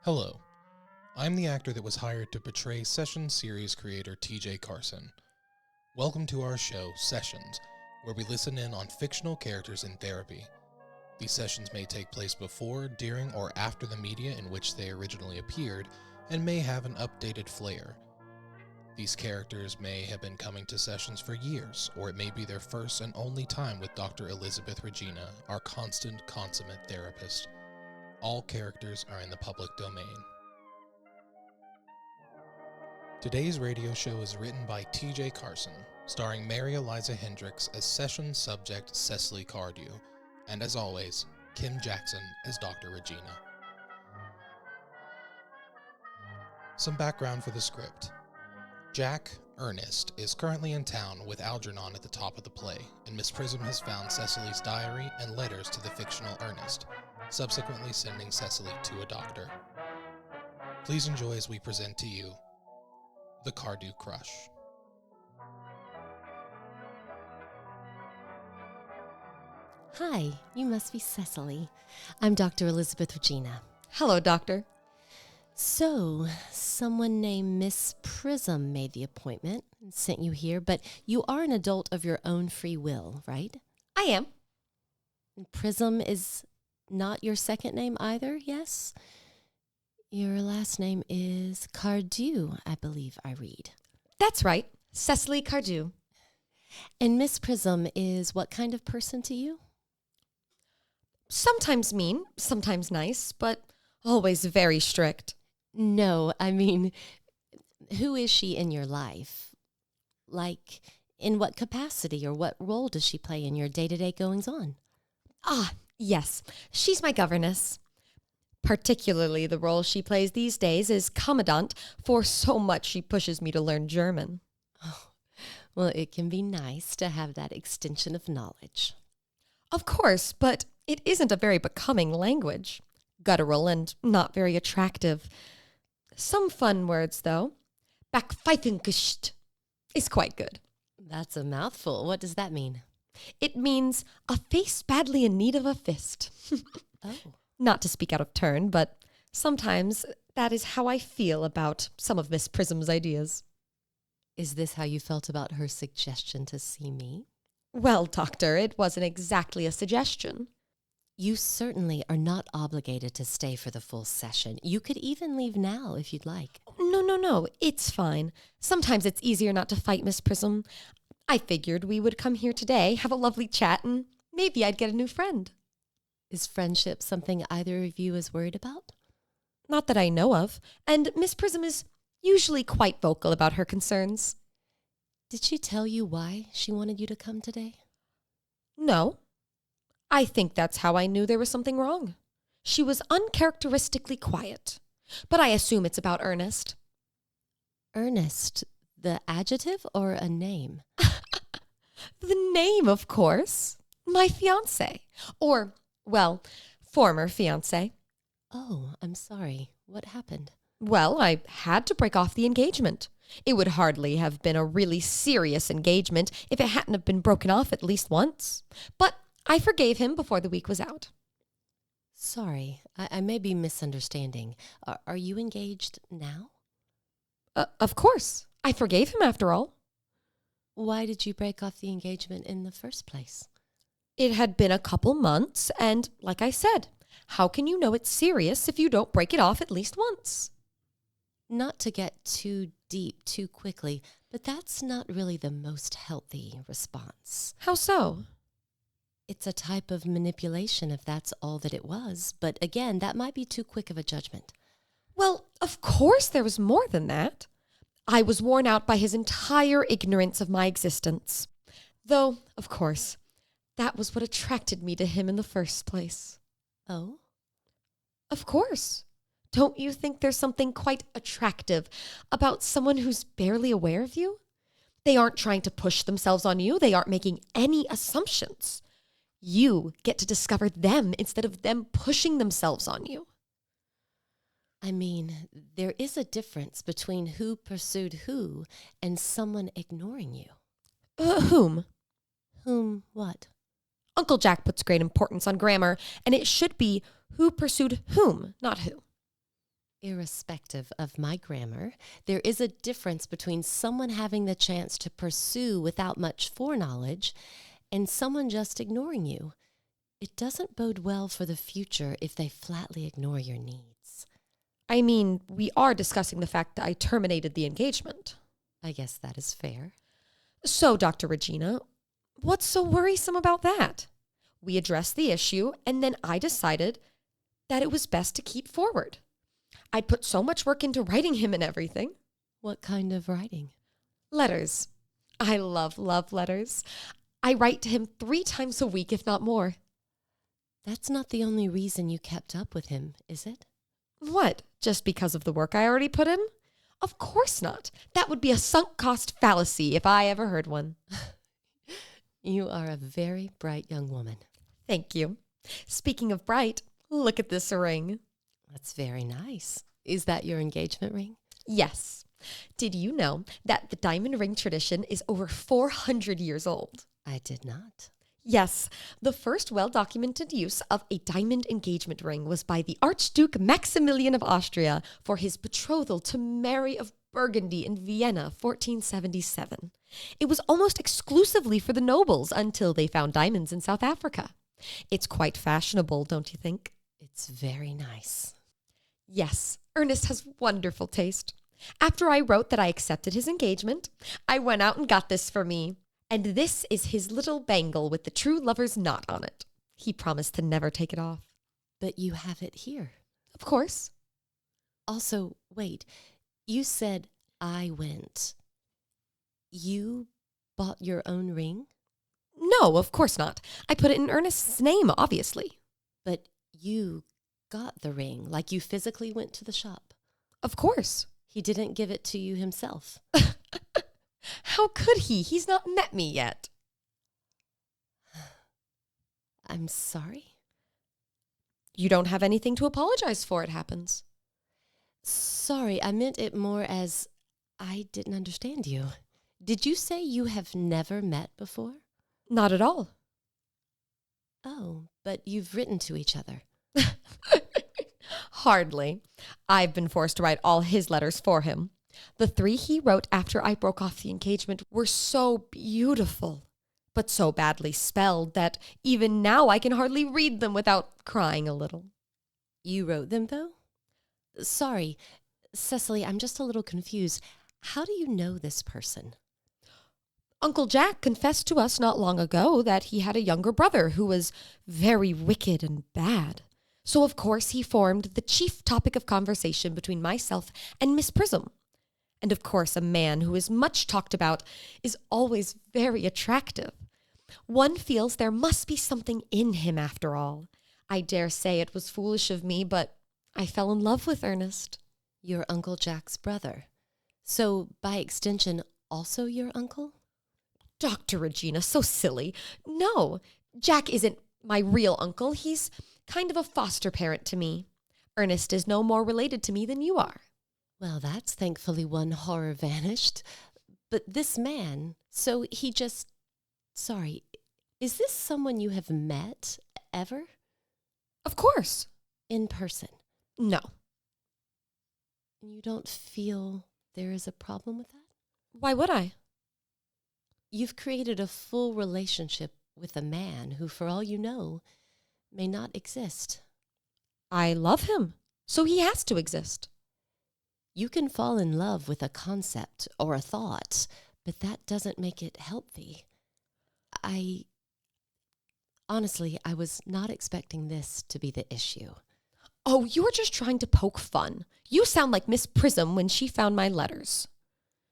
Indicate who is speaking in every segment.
Speaker 1: Hello, I'm the actor that was hired to portray Session series creator TJ Carson. Welcome to our show, Sessions, where we listen in on fictional characters in therapy. These sessions may take place before, during, or after the media in which they originally appeared, and may have an updated flair. These characters may have been coming to sessions for years, or it may be their first and only time with Dr. Elizabeth Regina, our constant, consummate therapist. All characters are in the public domain. Today's radio show is written by TJ Carson, starring Mary Eliza Hendricks as session subject Cecily Cardew, and as always, Kim Jackson as Dr. Regina. Some background for the script. Jack, Ernest, is currently in town with Algernon at the top of the play, and Miss Prism has found Cecily's diary and letters to the fictional Ernest, subsequently sending Cecily to a doctor. Please enjoy as we present to you The Cardew Crush.
Speaker 2: Hi, you must be Cecily. I'm Dr. Elizabeth Regina.
Speaker 3: Hello, Doctor.
Speaker 2: So, someone named Miss Prism made the appointment and sent you here, but you are an adult of your own free will, right?
Speaker 3: I am.
Speaker 2: And Prism is not your second name either, yes? Your last name is Cardew, I believe I read.
Speaker 3: That's right, Cecily Cardew.
Speaker 2: And Miss Prism is what kind of person to you?
Speaker 3: Sometimes mean, sometimes nice, but always very strict.
Speaker 2: No, I mean, who is she in your life? Like, in what capacity or what role does she play in your day-to-day goings-on?
Speaker 3: Yes, she's my governess. Particularly the role she plays these days is commandant, for so much she pushes me to learn German.
Speaker 2: Oh, well, it can be nice to have that extension of knowledge.
Speaker 3: Of course, but it isn't a very becoming language. Guttural and not very attractive. Some fun words, though. Backpfeifenkuscht is quite good.
Speaker 2: That's a mouthful. What does that mean?
Speaker 3: It means a face badly in need of a fist.
Speaker 2: Oh.
Speaker 3: Not to speak out of turn, but sometimes that is how I feel about some of Miss Prism's ideas.
Speaker 2: Is this how you felt about her suggestion to see me?
Speaker 3: Well, Doctor, it wasn't exactly a suggestion.
Speaker 2: You certainly are not obligated to stay for the full session. You could even leave now if you'd like.
Speaker 3: No, it's fine. Sometimes it's easier not to fight, Miss Prism. I figured we would come here today, have a lovely chat, and maybe I'd get a new friend.
Speaker 2: Is friendship something either of you is worried about?
Speaker 3: Not that I know of, and Miss Prism is usually quite vocal about her concerns.
Speaker 2: Did she tell you why she wanted you to come today?
Speaker 3: No. I think that's how I knew there was something wrong. She was uncharacteristically quiet, but I assume it's about Ernest.
Speaker 2: Ernest, the adjective or a name?
Speaker 3: The name, of course. My fiancé. Or, well, former fiancé.
Speaker 2: Oh, I'm sorry. What happened?
Speaker 3: Well, I had to break off the engagement. It would hardly have been a really serious engagement if it hadn't have been broken off at least once. But I forgave him before the week was out.
Speaker 2: Sorry, I may be misunderstanding. Are you engaged now?
Speaker 3: Of course. I forgave him after all.
Speaker 2: Why did you break off the engagement in the first place?
Speaker 3: It had been a couple months, and like I said, how can you know it's serious if you don't break it off at least once?
Speaker 2: Not to get too deep too quickly, but that's not really the most healthy response.
Speaker 3: How so?
Speaker 2: It's a type of manipulation if that's all that it was, but again, that might be too quick of a judgment.
Speaker 3: Well, of course there was more than that. I was worn out by his entire ignorance of my existence. Though, of course, that was what attracted me to him in the first place.
Speaker 2: Oh?
Speaker 3: Of course. Don't you think there's something quite attractive about someone who's barely aware of you? They aren't trying to push themselves on you. They aren't making any assumptions. You get to discover them instead of them pushing themselves on you.
Speaker 2: I mean, there is a difference between who pursued who and someone ignoring you.
Speaker 3: Whom?
Speaker 2: Whom what?
Speaker 3: Uncle Jack puts great importance on grammar, and it should be who pursued whom, not who.
Speaker 2: Irrespective of my grammar, there is a difference between someone having the chance to pursue without much foreknowledge and someone just ignoring you. It doesn't bode well for the future if they flatly ignore your needs.
Speaker 3: I mean, we are discussing the fact that I terminated the engagement.
Speaker 2: I guess that is fair.
Speaker 3: So, Dr. Regina, what's so worrisome about that? We addressed the issue, and then I decided that it was best to keep forward. I'd put so much work into writing him and everything.
Speaker 2: What kind of writing?
Speaker 3: Letters. I love letters. I write to him 3 times a week, if not more.
Speaker 2: That's not the only reason you kept up with him, is it?
Speaker 3: What? Just because of the work I already put in? Of course not. That would be a sunk cost fallacy if I ever heard one.
Speaker 2: You are a very bright young woman.
Speaker 3: Thank you. Speaking of bright, look at this ring.
Speaker 2: That's very nice. Is that your engagement ring?
Speaker 3: Yes. Did you know that the diamond ring tradition is over 400 years old?
Speaker 2: I did not.
Speaker 3: Yes, the first well-documented use of a diamond engagement ring was by the Archduke Maximilian of Austria for his betrothal to Mary of Burgundy in Vienna, 1477. It was almost exclusively for the nobles until they found diamonds in South Africa. It's quite fashionable, don't you think?
Speaker 2: It's very nice.
Speaker 3: Yes, Ernest has wonderful taste. After I wrote that I accepted his engagement, I went out and got this for me. And this is his little bangle with the true lover's knot on it. He promised to never take it off.
Speaker 2: But you have it here.
Speaker 3: Of course.
Speaker 2: Also, wait, you said I went. You bought your own ring?
Speaker 3: No, of course not. I put it in Ernest's name, obviously.
Speaker 2: But you got the ring, like you physically went to the shop.
Speaker 3: Of course.
Speaker 2: He didn't give it to you himself.
Speaker 3: How could he? He's not met me yet.
Speaker 2: I'm sorry.
Speaker 3: You don't have anything to apologize for, it happens.
Speaker 2: Sorry, I meant it more as I didn't understand you. Did you say you have never met before?
Speaker 3: Not at all.
Speaker 2: Oh, but you've written to each other.
Speaker 3: Hardly. I've been forced to write all his letters for him. The 3 he wrote after I broke off the engagement were so beautiful, but so badly spelled that even now I can hardly read them without crying a little.
Speaker 2: You wrote them, though? Sorry, Cecily, I'm just a little confused. How do you know this person?
Speaker 3: Uncle Jack confessed to us not long ago that he had a younger brother who was very wicked and bad. So, of course, he formed the chief topic of conversation between myself and Miss Prism. And of course, a man who is much talked about is always very attractive. One feels there must be something in him after all. I dare say it was foolish of me, but I fell in love with Ernest.
Speaker 2: Your Uncle Jack's brother. So, by extension, also your uncle?
Speaker 3: Dr. Regina, so silly. No, Jack isn't my real uncle. He's kind of a foster parent to me. Ernest is no more related to me than you are.
Speaker 2: Well, that's thankfully one horror vanished. But this man, so he just... Sorry, is this someone you have met ever?
Speaker 3: Of course.
Speaker 2: In person?
Speaker 3: No.
Speaker 2: You don't feel there is a problem with that?
Speaker 3: Why would I?
Speaker 2: You've created a full relationship with a man who, for all you know, may not exist.
Speaker 3: I love him, so he has to exist.
Speaker 2: You can fall in love with a concept or a thought, but that doesn't make it healthy. Honestly, I was not expecting this to be the issue.
Speaker 3: Oh, you're just trying to poke fun. You sound like Miss Prism when she found my letters.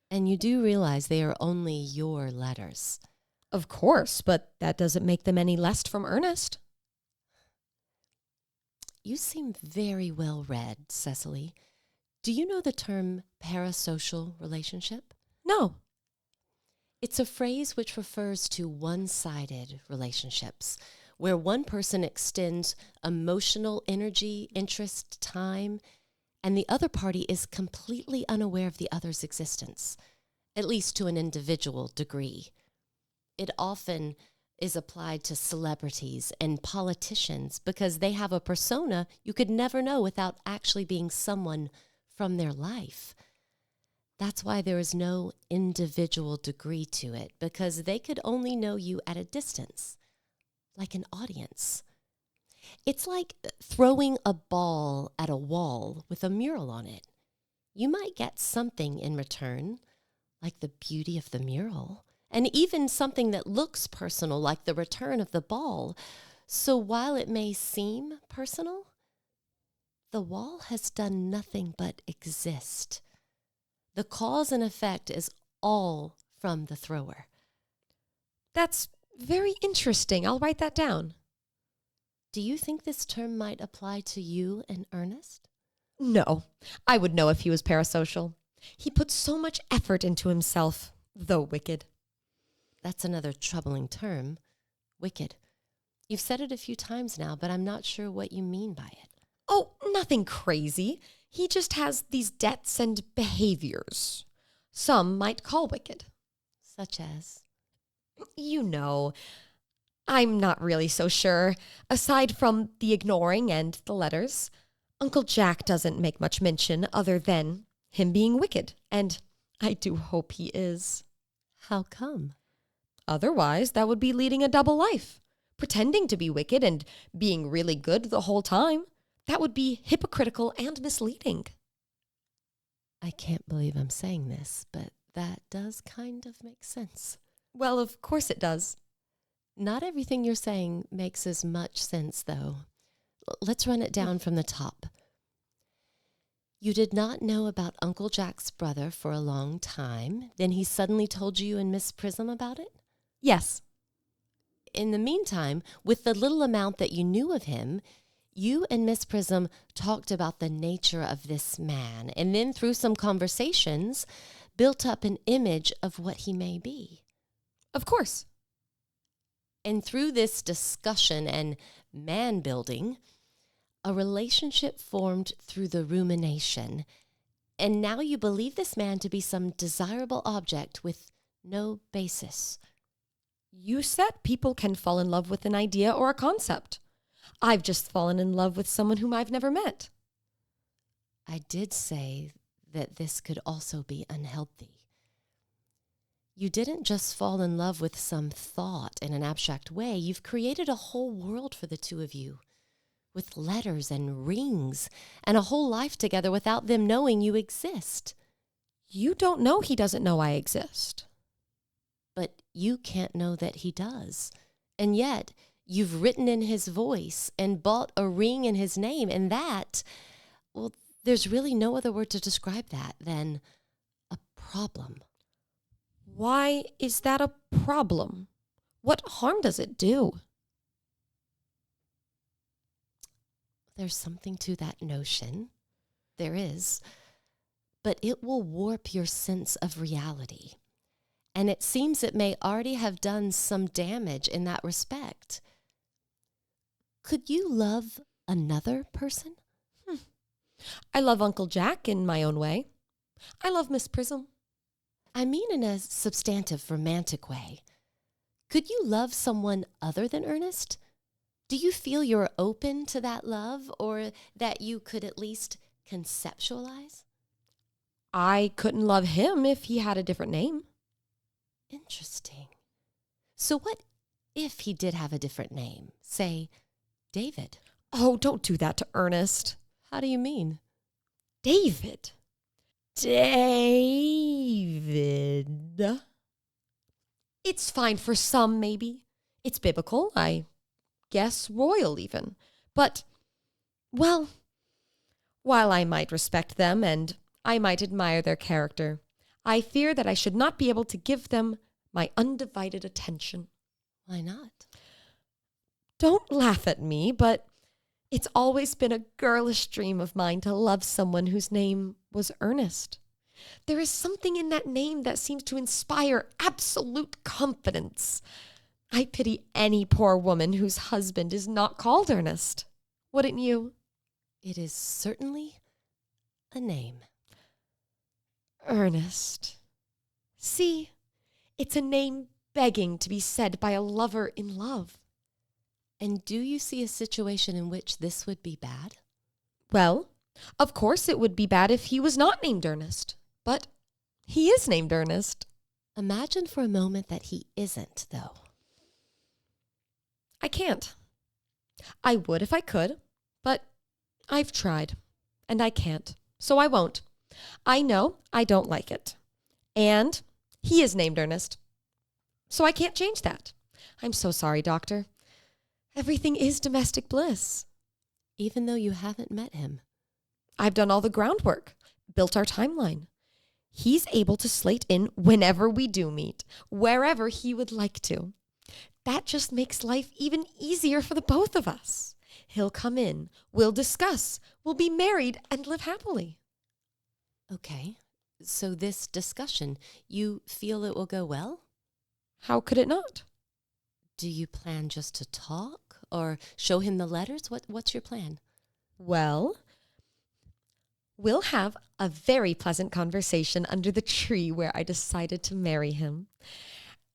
Speaker 2: And you do realize they are only your letters.
Speaker 3: Of course, but that doesn't make them any less from Ernest.
Speaker 2: You seem very well read, Cecily. Do you know the term parasocial relationship?
Speaker 3: No.
Speaker 2: It's a phrase which refers to one-sided relationships, where one person extends emotional energy, interest, time, and the other party is completely unaware of the other's existence, at least to an individual degree. It often is applied to celebrities and politicians because they have a persona you could never know without actually being someone from their life. That's why there is no individual degree to it, because they could only know you at a distance, like an audience. It's like throwing a ball at a wall with a mural on it. You might get something in return, like the beauty of the mural, and even something that looks personal, like the return of the ball. So while it may seem personal, the wall has done nothing but exist. The cause and effect is all from the thrower.
Speaker 3: That's very interesting. I'll write that down.
Speaker 2: Do you think this term might apply to you and Ernest?
Speaker 3: No, I would know if he was parasocial. He puts so much effort into himself, though wicked.
Speaker 2: That's another troubling term, wicked. You've said it a few times now, but I'm not sure what you mean by it.
Speaker 3: Oh, nothing crazy. He just has these debts and behaviors. Some might call wicked.
Speaker 2: Such as?
Speaker 3: You know, I'm not really so sure. Aside from the ignoring and the letters, Uncle Jack doesn't make much mention other than him being wicked, and I do hope he is.
Speaker 2: How come?
Speaker 3: Otherwise, that would be leading a double life, pretending to be wicked and being really good the whole time. That would be hypocritical and misleading.
Speaker 2: I can't believe I'm saying this, but that does kind of make sense.
Speaker 3: Well, of course it does.
Speaker 2: Not everything you're saying makes as much sense, though. Let's run it down from the top. You did not know about Uncle Jack's brother for a long time. Then he suddenly told you and Miss Prism about it?
Speaker 3: Yes.
Speaker 2: In the meantime, with the little amount that you knew of him, you and Miss Prism talked about the nature of this man, and then through some conversations, built up an image of what he may be.
Speaker 3: Of course.
Speaker 2: And through this discussion and man-building, a relationship formed through the rumination. And now you believe this man to be some desirable object with no basis.
Speaker 3: You said people can fall in love with an idea or a concept. I've just fallen in love with someone whom I've never met.
Speaker 2: I did say that this could also be unhealthy. You didn't just fall in love with some thought in an abstract way. You've created a whole world for the two of you, with letters and rings and a whole life together without them knowing you exist.
Speaker 3: You don't know he doesn't know I exist.
Speaker 2: But you can't know that he does. And yet, you've written in his voice and bought a ring in his name, and that, well, there's really no other word to describe that than a problem.
Speaker 3: Why is that a problem? What harm does it do?
Speaker 2: There's something to that notion. There is. But it will warp your sense of reality. And it seems it may already have done some damage in that respect. Could you love another person?
Speaker 3: I love Uncle Jack in my own way. I love Miss Prism.
Speaker 2: I mean in a substantive, romantic way. Could you love someone other than Ernest? Do you feel you're open to that love, or that you could at least conceptualize?
Speaker 3: I couldn't love him if he had a different name.
Speaker 2: Interesting. So what if he did have a different name? Say, David.
Speaker 3: Oh, don't do that to Ernest.
Speaker 2: How do you mean?
Speaker 3: David. It's fine for some, maybe. It's biblical, I guess royal even. But, well, while I might respect them and I might admire their character, I fear that I should not be able to give them my undivided attention.
Speaker 2: Why not?
Speaker 3: Don't laugh at me, but it's always been a girlish dream of mine to love someone whose name was Ernest. There is something in that name that seems to inspire absolute confidence. I pity any poor woman whose husband is not called Ernest. Wouldn't you?
Speaker 2: It is certainly a name.
Speaker 3: Ernest. See, it's a name begging to be said by a lover in love.
Speaker 2: And do you see a situation in which this would be bad?
Speaker 3: Well, Of course, it would be bad if he was not named Ernest, but he is named Ernest.
Speaker 2: Imagine for a moment that he isn't, though.
Speaker 3: I can't. I would if I could, but I've tried, and I can't, so I won't. I know I don't like it. And he is named Ernest, so I can't change that. I'm so sorry, Doctor. Everything is domestic bliss.
Speaker 2: Even though you haven't met him.
Speaker 3: I've done all the groundwork, built our timeline. He's able to slate in whenever we do meet, wherever he would like to. That just makes life even easier for the both of us. He'll come in, we'll discuss, we'll be married and live happily.
Speaker 2: Okay, so this discussion, you feel it will go well?
Speaker 3: How could it not?
Speaker 2: Do you plan just to talk or show him the letters? What's your plan?
Speaker 3: Well, we'll have a very pleasant conversation under the tree where I decided to marry him.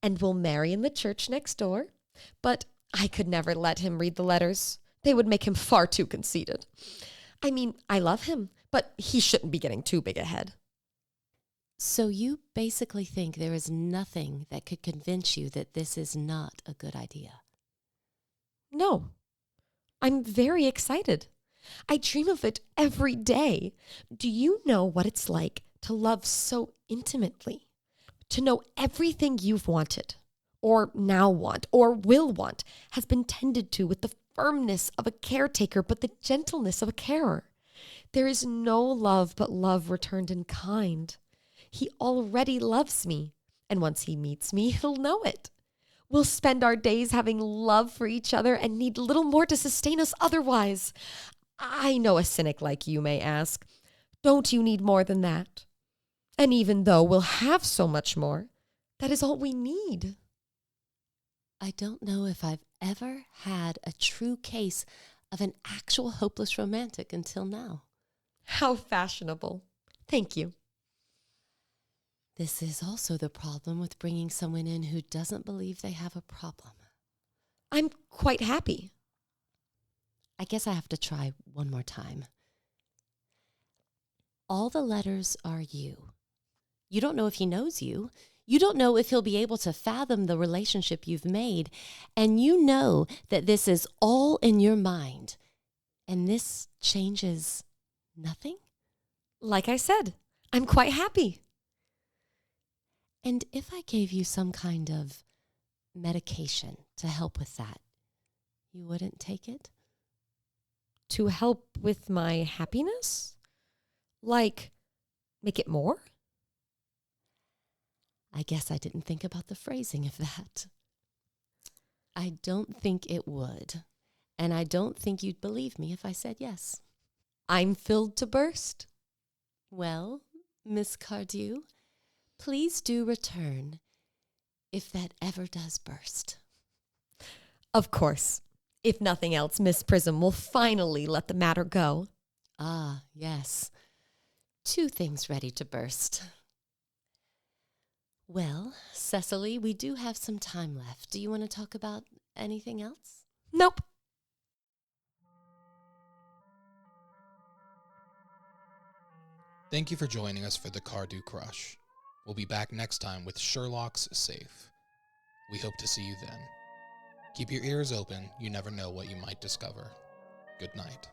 Speaker 3: And we'll marry in the church next door. But I could never let him read the letters. They would make him far too conceited. I mean, I love him, but he shouldn't be getting too big ahead.
Speaker 2: So you basically think there is nothing that could convince you that this is not a good idea?
Speaker 3: No. I'm very excited. I dream of it every day. Do you know what it's like to love so intimately? To know everything you've wanted, or now want, or will want, has been tended to with the firmness of a caretaker, but the gentleness of a carer. There is no love but love returned in kind. He already loves me, and once he meets me, he'll know it. We'll spend our days having love for each other and need little more to sustain us otherwise. I know a cynic like you may ask, don't you need more than that? And even though we'll have so much more, that is all we need.
Speaker 2: I don't know if I've ever had a true case of an actual hopeless romantic until now.
Speaker 3: How fashionable. Thank you.
Speaker 2: This is also the problem with bringing someone in who doesn't believe they have a problem.
Speaker 3: I'm quite happy.
Speaker 2: I guess I have to try one more time. All the letters are you. You don't know if he knows you. You don't know if he'll be able to fathom the relationship you've made. And you know that this is all in your mind. And this changes nothing?
Speaker 3: Like I said, I'm quite happy.
Speaker 2: And if I gave you some kind of medication to help with that, you wouldn't take it?
Speaker 3: To help with my happiness? Like, make it more?
Speaker 2: I guess I didn't think about the phrasing of that. I don't think it would. And I don't think you'd believe me if I said yes.
Speaker 3: I'm filled to burst.
Speaker 2: Well, Miss Cardew, please do return if that ever does burst.
Speaker 3: Of course. If nothing else, Miss Prism will finally let the matter go.
Speaker 2: Ah, yes. 2 things ready to burst. Well, Cecily, we do have some time left. Do you want to talk about anything else?
Speaker 3: Nope.
Speaker 1: Thank you for joining us for the Cardew Crush. We'll be back next time with Sherlock's Safe. We hope to see you then. Keep your ears open. You never know what you might discover. Good night.